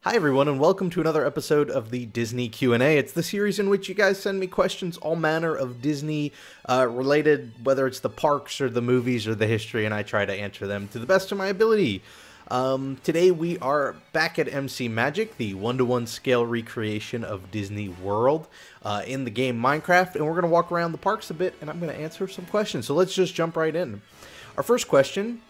Hi everyone, and welcome to another episode of the Disney Q&A. It's the series in which you guys send me questions, all manner of Disney related, whether it's the parks or the movies or the history, and I try to answer them to the best of my ability. Today we are back at MC Magic, the 1-to-1 scale recreation of Disney World in the game Minecraft, and we're going to walk around the parks a bit, and I'm going to answer some questions. So let's just jump right in. Our first question,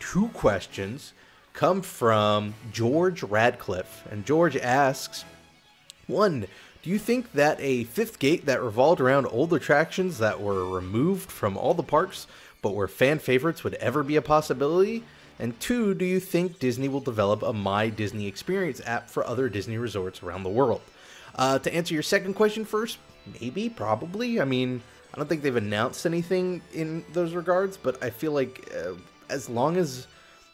two questions, come from George Radcliffe. And George asks, 1. Do you think that a fifth gate that revolved around old attractions that were removed from all the parks but were fan favorites would ever be a possibility? And 2. Do you think Disney will develop a My Disney Experience app for other Disney resorts around the world? To answer your second question first, maybe, probably. I mean, I don't think they've announced anything in those regards, but I feel like as long as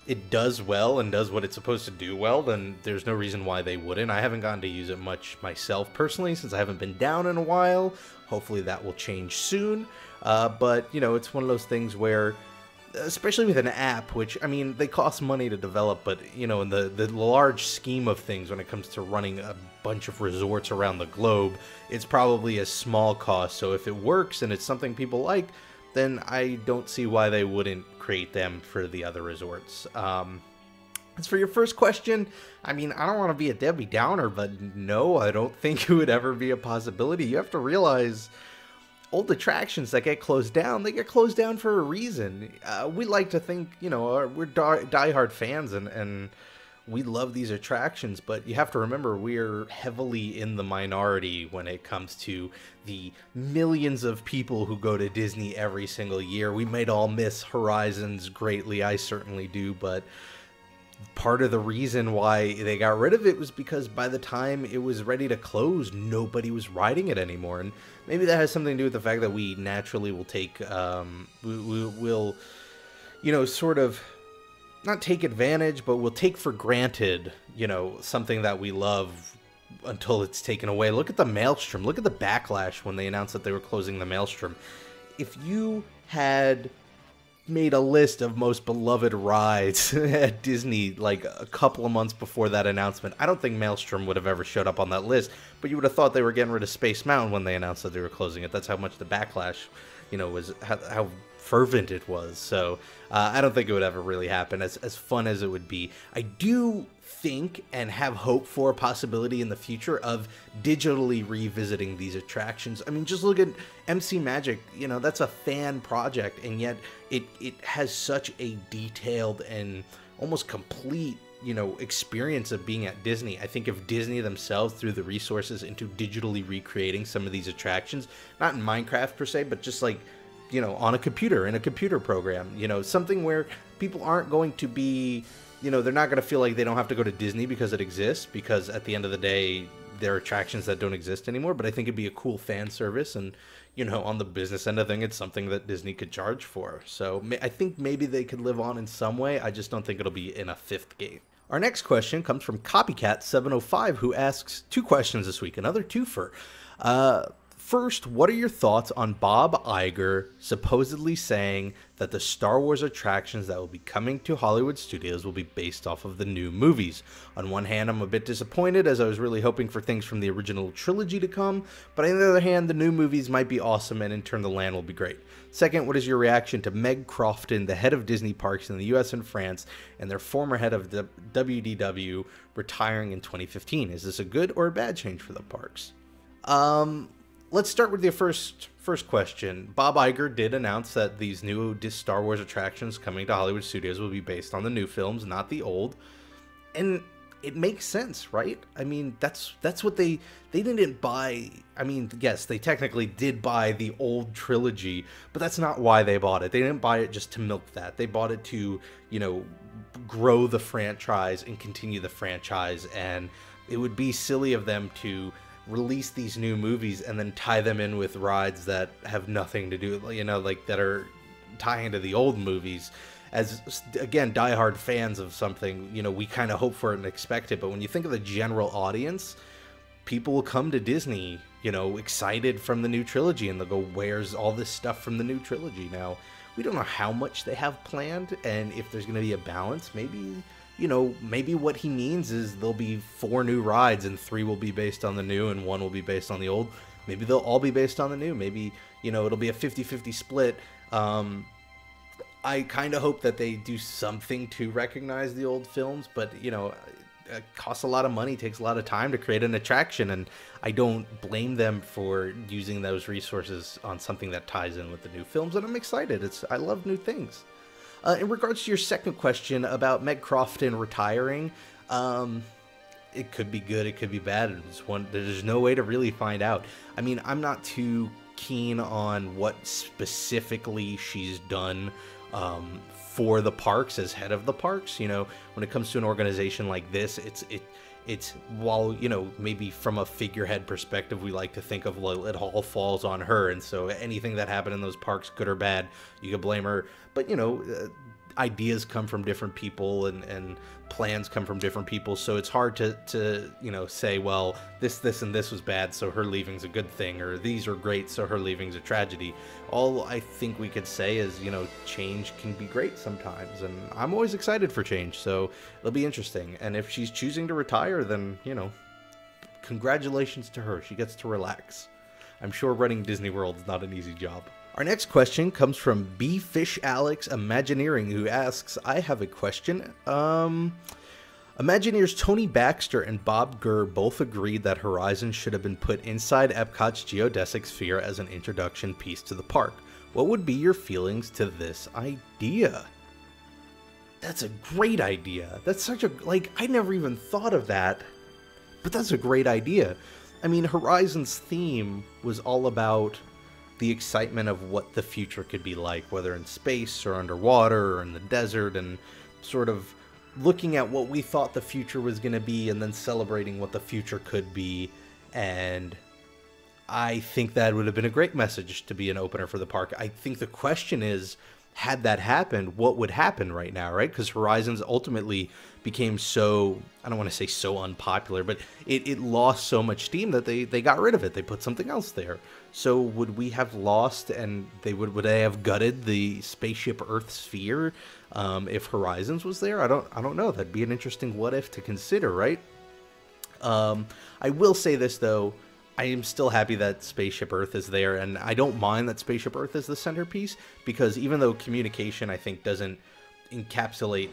it does well and does what it's supposed to do well, then there's no reason why they wouldn't. I haven't gotten to use it much myself personally since I haven't been down in a while. Hopefully that will change soon. But, you know, it's one of those things where, especially with an app, which, I mean, they cost money to develop, but, you know, in the large scheme of things when it comes to running a bunch of resorts around the globe, it's probably a small cost. So if it works and it's something people like, then I don't see why they wouldn't create them for the other resorts. As for your first question, I mean, I don't want to be a Debbie Downer, but no, I don't think it would ever be a possibility. You have to realize old attractions that get closed down, they get closed down for a reason. We like to think, you know, we're diehard fans and we love these attractions, but you have to remember we're heavily in the minority when it comes to the millions of people who go to Disney every single year. We might all miss Horizons greatly, I certainly do, but part of the reason why they got rid of it was because by the time it was ready to close, nobody was riding it anymore. And maybe that has something to do with the fact that we naturally will take, we'll, you know, sort of, not take advantage, but we'll take for granted, you know, something that we love until it's taken away. Look at the Maelstrom. Look at the backlash when they announced that they were closing the Maelstrom. If you had made a list of most beloved rides at Disney like a couple of months before that announcement, I don't think Maelstrom would have ever showed up on that list, but you would have thought they were getting rid of Space Mountain when they announced that they were closing it. That's how much the backlash, you know, was, how fervent it was. So I don't think it would ever really happen, as fun as it would be. I do think and have hope for a possibility in the future of digitally revisiting these attractions. I mean, just look at MC Magic, you know, that's a fan project, and yet it has such a detailed and almost complete, you know, experience of being at Disney. I think if Disney themselves threw the resources into digitally recreating some of these attractions, not in Minecraft per se, but just like, you know, on a computer, in a computer program, you know, something where people aren't going to be, you know, they're not going to feel like they don't have to go to Disney because it exists, because at the end of the day, there are attractions that don't exist anymore. But I think it'd be a cool fan service, and, you know, on the business end of thing, it's something that Disney could charge for. So I think maybe they could live on in some way. I just don't think it'll be in a fifth gate. Our next question comes from Copycat705, who asks 2 questions this week, another twofer. First, what are your thoughts on Bob Iger supposedly saying that the Star Wars attractions that will be coming to Hollywood studios will be based off of the new movies? On one hand, I'm a bit disappointed, as I was really hoping for things from the original trilogy to come, but on the other hand, the new movies might be awesome, and in turn the land will be great. Second, what is your reaction to Meg Crofton, the head of Disney Parks in the US and France, and their former head of the WDW retiring in 2015? Is this a good or a bad change for the parks? Let's start with the first question. Bob Iger did announce that these new Star Wars attractions coming to Hollywood studios will be based on the new films, not the old. And it makes sense, right? I mean, that's what they didn't buy. I mean, yes, they technically did buy the old trilogy, but that's not why they bought it. They didn't buy it just to milk that. They bought it to, you know, grow the franchise and continue the franchise. And it would be silly of them to release these new movies and then tie them in with rides that have nothing to do, you know, like that are tying to the old movies. As, again, diehard fans of something, you know, we kind of hope for it and expect it, but when you think of the general audience, people will come to Disney, you know, excited from the new trilogy, and they'll go, where's all this stuff from the new trilogy? Now, we don't know how much they have planned, and if there's going to be a balance. Maybe maybe what he means is there'll be 4 new rides and 3 will be based on the new and 1 will be based on the old. Maybe they'll all be based on the new. Maybe, it'll be a 50-50 split. I kind of hope that they do something to recognize the old films, but, it costs a lot of money, takes a lot of time to create an attraction, and I don't blame them for using those resources on something that ties in with the new films, and I'm excited. I love new things. In regards to your second question about Meg Crofton retiring, it could be good, it could be bad. There's no way to really find out. I mean, I'm not too keen on what specifically she's done for the parks as head of the parks. When it comes to an organization like this, it's while, maybe from a figurehead perspective, we like to think of it all falls on her, and so anything that happened in those parks, good or bad, you could blame her. But ideas come from different people, and plans come from different people, so it's hard to say, well, this and this was bad, so her leaving's a good thing, or these are great, so her leaving's a tragedy. All I think we could say is, change can be great sometimes, and I'm always excited for change, so it'll be interesting. And if she's choosing to retire, then, congratulations to her. She gets to relax. I'm sure running Disney World is not an easy job. Our next question comes from B Fish Alex Imagineering, who asks, I have a question. Imagineers Tony Baxter and Bob Gurr both agreed that Horizon should have been put inside Epcot's geodesic sphere as an introduction piece to the park. What would be your feelings to this idea? That's a great idea. That's such a, I never even thought of that, but that's a great idea. I mean, Horizon's theme was all about the excitement of what the future could be like, whether in space or underwater or in the desert, and sort of looking at what we thought the future was going to be and then celebrating what the future could be. And I think that would have been a great message to be an opener for the park. I think the question is, had that happened, what would happen right now, right? Because Horizons ultimately became so, I don't want to say so unpopular, but it lost so much steam that they got rid of it. They put something else there. So would we have lost, and would they have gutted the Spaceship Earth sphere if Horizons was there? I don't know. That'd be an interesting what if to consider, right? I will say this though. I am still happy that Spaceship Earth is there, and I don't mind that Spaceship Earth is the centerpiece, because even though communication, I think, doesn't encapsulate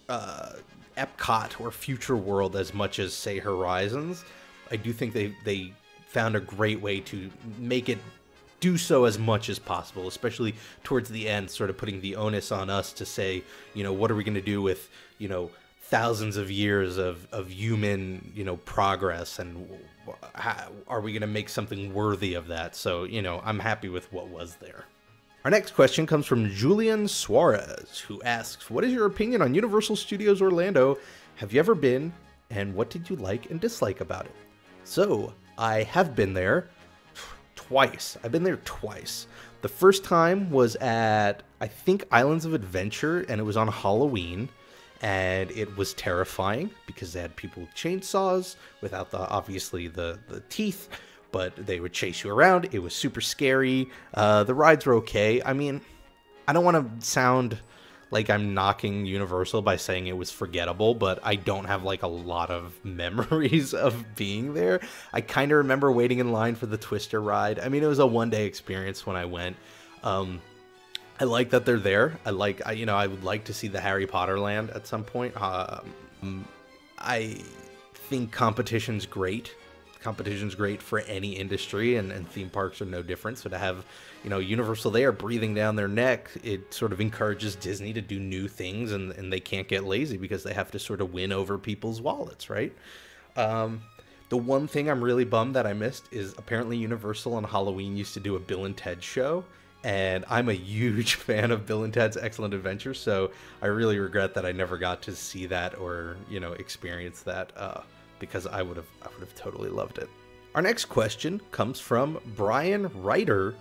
Epcot or Future World as much as, say, Horizons, I do think they found a great way to make it do so as much as possible, especially towards the end, sort of putting the onus on us to say, what are we going to do with, thousands of years of human, progress, and how, are we going to make something worthy of that? So, I'm happy with what was there. Our next question comes from Julian Suarez, who asks, what is your opinion on Universal Studios Orlando? Have you ever been, and what did you like and dislike about it? So, I have been there twice. I've been there twice. The first time was at, I think, Islands of Adventure, and it was on Halloween. And it was terrifying because they had people with chainsaws without obviously the teeth, but they would chase you around. It was super scary. The rides were okay. I mean, I don't want to sound like I'm knocking Universal by saying it was forgettable, but I don't have a lot of memories of being there. I kind of remember waiting in line for the Twister ride. I mean, it was a one-day experience when I went. I like that they're there. I would like to see the Harry Potter land at some point. I think competition's great. Competition's great for any industry, and theme parks are no different. So to have, Universal there breathing down their neck, it sort of encourages Disney to do new things, and they can't get lazy because they have to sort of win over people's wallets, right? The one thing I'm really bummed that I missed is apparently Universal on Halloween used to do a Bill and Ted show. And I'm a huge fan of Bill and Ted's Excellent Adventure, so I really regret that I never got to see that or, experience that, because I would have totally loved it. Our next question comes from Brian Ryder,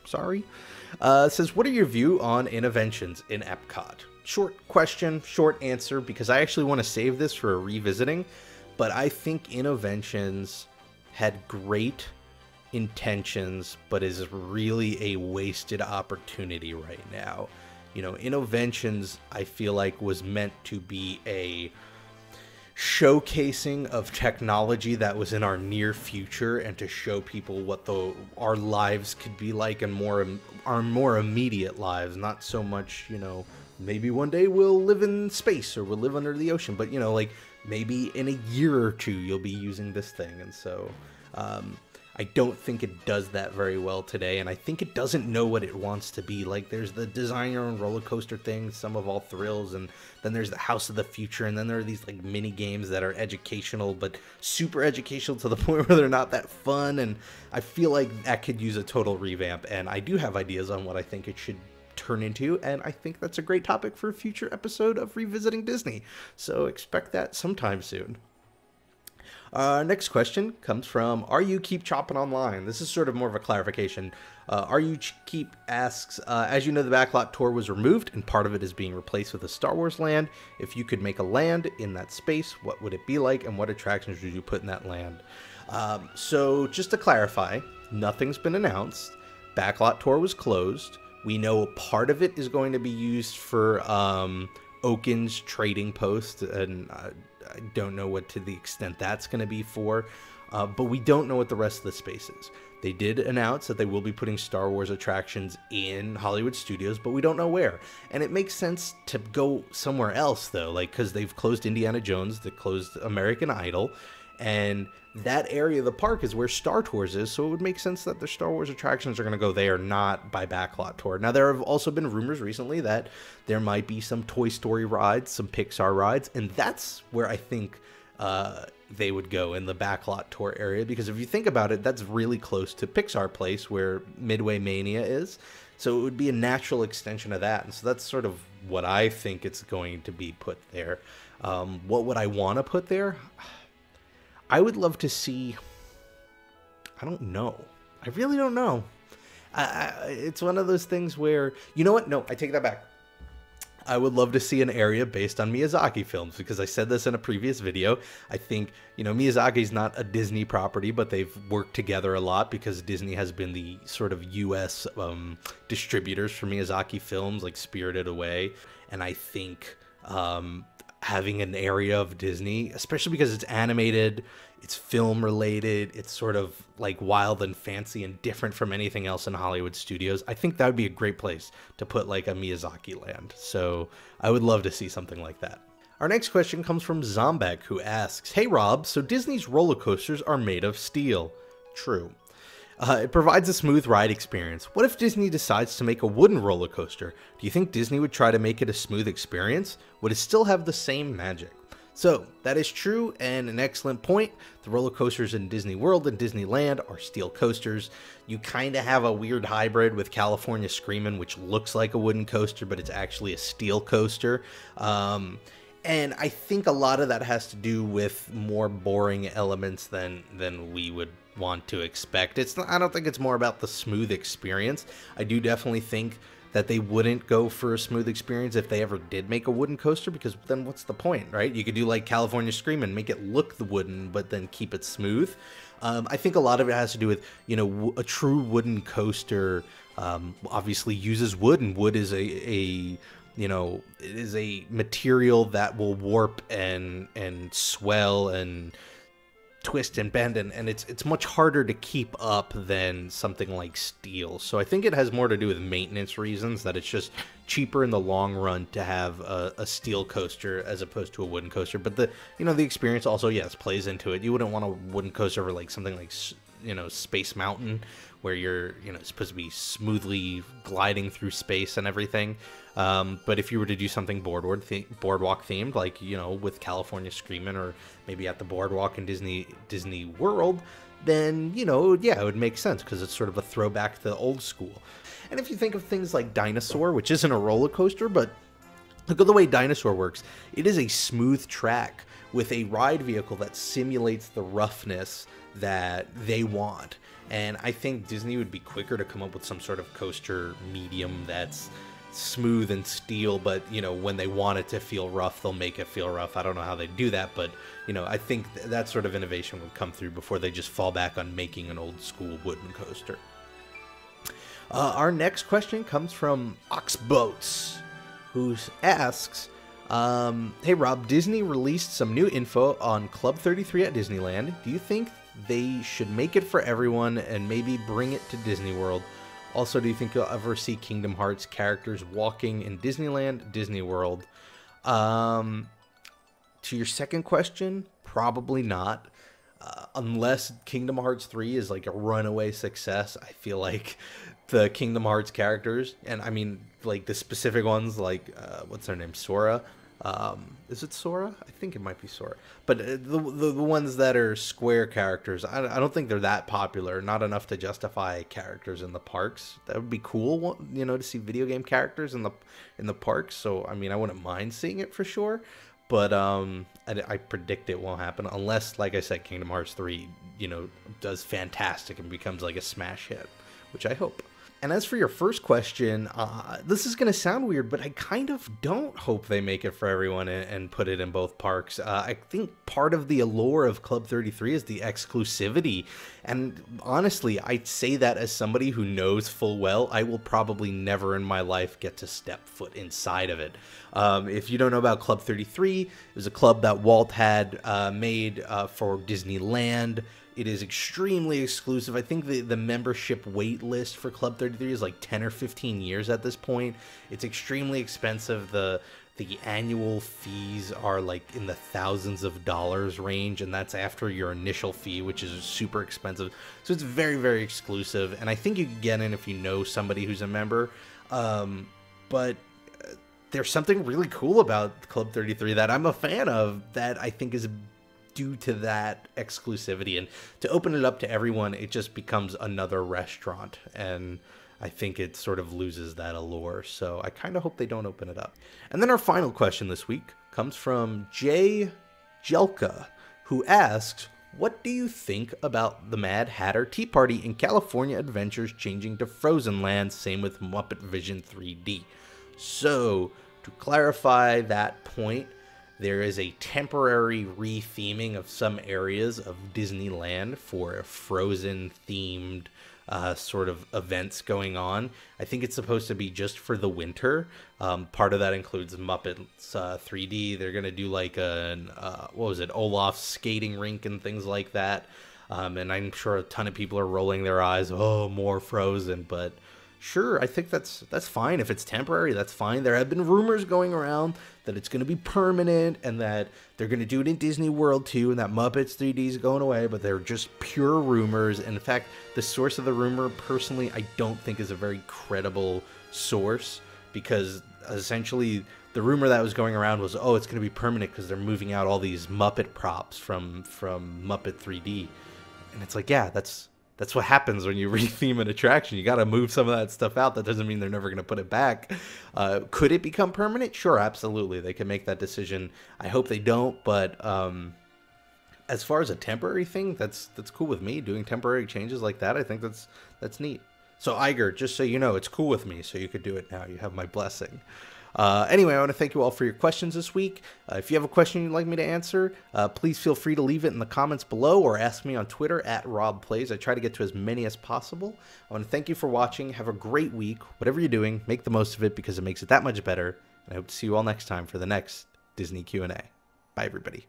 says, what are your view on Innoventions in Epcot? Short question, short answer, because I actually want to save this for a revisiting, but I think Innoventions had great intentions, but is really a wasted opportunity right now. You know, Innoventions, I feel like, was meant to be a showcasing of technology that was in our near future, and to show people what our lives could be like, and our more immediate lives, not so much, you know, maybe one day we'll live in space or we'll live under the ocean, but, you know, like maybe in a year or two you'll be using this thing. And so I don't think it does that very well today, and I think it doesn't know what it wants to be. Like, there's the design your own roller coaster thing, Sum of All Thrills, and then there's the House of the Future, and then there are these like mini games that are educational, but super educational to the point where they're not that fun. And I feel like that could use a total revamp, and I do have ideas on what I think it should turn into, and I think that's a great topic for a future episode of Revisiting Disney, so expect that sometime soon. Next question comes from Are You Keep Chopping Online. This is sort of more of a clarification. Are You Keep asks, as you know, the Backlot Tour was removed and part of it is being replaced with a Star Wars land. If you could make a land in that space, what would it be like, and what attractions would you put in that land? So just to clarify, nothing's been announced. Backlot Tour was closed. We know part of it is going to be used for Oaken's trading post, and I don't know what to the extent that's going to be for, but we don't know what the rest of the space is. They did announce that they will be putting Star Wars attractions in Hollywood Studios, but we don't know where. And it makes sense to go somewhere else, though, like, because they've closed Indiana Jones, they closed American Idol, and that area of the park is where Star Tours is, so it would make sense that the Star Wars attractions are going to go there, not by Backlot Tour. Now, there have also been rumors recently that there might be some Toy Story rides, some Pixar rides, and that's where I think they would go, in the Backlot Tour area, because if you think about it, that's really close to Pixar Place, where Midway Mania is, so it would be a natural extension of that, and so that's sort of what I think it's going to be put there. What would I want to put there? I would love to see, I don't know. I really don't know. It's one of those things where, you know what? No, I take that back. I would love to see an area based on Miyazaki films, because I said this in a previous video. I think, you know, Miyazaki's not a Disney property, but they've worked together a lot because Disney has been the sort of US distributors for Miyazaki films like Spirited Away. And I think having an area of Disney, especially because it's animated, it's film related, it's sort of like wild and fancy and different from anything else in Hollywood studios, I think that would be a great place to put like a Miyazaki land. So I would love to see something like that. Our next question comes from Zombek, who asks, Hey Rob, so Disney's roller coasters are made of steel. True. It provides a smooth ride experience. What if Disney decides to make a wooden roller coaster? Do you think Disney would try to make it a smooth experience? Would it still have the same magic? So, that is true, and an excellent point. The roller coasters in Disney World and Disneyland are steel coasters. You kind of have a weird hybrid with California Screamin', which looks like a wooden coaster, but it's actually a steel coaster. And I think a lot of that has to do with more boring elements than we would want to expect. I don't think it's more about the smooth experience. I do definitely think that they wouldn't go for a smooth experience if they ever did make a wooden coaster, because then what's the point, right? You could do like California Screamin', make it look the wooden, but then keep it smooth. I think a lot of it has to do with, you know, a true wooden coaster obviously uses wood, and wood is you know, it is a material that will warp and swell and twist and bend, and it's much harder to keep up than something like steel. So I think it has more to do with maintenance reasons, that it's just cheaper in the long run to have a steel coaster as opposed to a wooden coaster. But the experience also, yes, plays into it. You wouldn't want a wooden coaster over like something like, you know, Space Mountain, where you're, you know, supposed to be smoothly gliding through space and everything. But if you were to do something boardwalk themed, like, you know, with California Screamin', or maybe at the boardwalk in Disney World, then, you know, yeah, it would make sense, because it's sort of a throwback to the old school. And if you think of things like Dinosaur, which isn't a roller coaster, but look at the way Dinosaur works. It is a smooth track with a ride vehicle that simulates the roughness that they want. And I think Disney would be quicker to come up with some sort of coaster medium that's smooth and steel, but, you know, when they want it to feel rough, they'll make it feel rough. I don't know how they do that, but, you know, I think that sort of innovation would come through before they just fall back on making an old school wooden coaster. Our next question comes from Oxboats, who asks, hey Rob, Disney released some new info on Club 33 at Disneyland. Do you think they should make it for everyone and maybe bring it to Disney World? Also, do you think you'll ever see Kingdom Hearts characters walking in Disneyland, Disney World? To your second question, probably not. Unless Kingdom Hearts 3 is like a runaway success, I feel like the Kingdom Hearts characters, and I mean like the specific ones, like what's her name, Sora. Is it Sora? I think it might be Sora. But the ones that are Square characters, I don't think they're that popular. Not enough to justify characters in the parks. That would be cool, you know, to see video game characters in the parks. So I mean, I wouldn't mind seeing it for sure. But I predict it won't happen unless, like I said, Kingdom Hearts 3, you know, does fantastic and becomes like a smash hit, which I hope. And as for your first question, this is going to sound weird, but I kind of don't hope they make it for everyone and put it in both parks. I think part of the allure of Club 33 is the exclusivity. And honestly, I say that as somebody who knows full well I will probably never in my life get to step foot inside of it. If you don't know about Club 33, it was a club that Walt had made for Disneyland. It is extremely exclusive. I think the membership wait list for Club 33 is like 10 or 15 years at this point. It's extremely expensive. The annual fees are like in the thousands of dollars range, and that's after your initial fee, which is super expensive. So it's very, very exclusive, and I think you can get in if you know somebody who's a member. But there's something really cool about Club 33 that I'm a fan of that I think is due to that exclusivity, and to open it up to everyone, it just becomes another restaurant, and I think it sort of loses that allure. So I kind of hope they don't open it up. And then our final question this week comes from Jay Jelka, who asks, what do you think about the Mad Hatter Tea Party in California Adventures changing to Frozen Land? Same with Muppet Vision 3D. So to clarify that point, there is a temporary re-theming of some areas of Disneyland for Frozen-themed sort of events going on. I think it's supposed to be just for the winter. Part of that includes Muppets 3D. They're going to do like Olaf's skating rink and things like that. And I'm sure a ton of people are rolling their eyes, oh, more Frozen, but sure, I think that's fine. If it's temporary, that's fine. There have been rumors going around that it's going to be permanent and that they're going to do it in Disney World too, and that Muppets 3D is going away, but they're just pure rumors. And in fact, the source of the rumor, personally, I don't think is a very credible source, because essentially the rumor that was going around was, oh, it's going to be permanent because they're moving out all these Muppet props from Muppet 3D. And it's like, yeah, that's what happens when you re-theme an attraction. You got to move some of that stuff out. That doesn't mean they're never going to put it back. Could it become permanent? Sure, absolutely. They can make that decision. I hope they don't, but as far as a temporary thing, that's cool with me. Doing temporary changes like that, I think that's neat. So Iger, just so you know, it's cool with me, so you could do it now. You have my blessing. Anyway, I want to thank you all for your questions this week. If you have a question you'd like me to answer, please feel free to leave it in the comments below or ask me on Twitter @RobPlays. I try to get to as many as possible. I want to thank you for watching. Have a great week. Whatever you're doing, make the most of it because it makes it that much better. And I hope to see you all next time for the next Disney Q&A. Bye, everybody.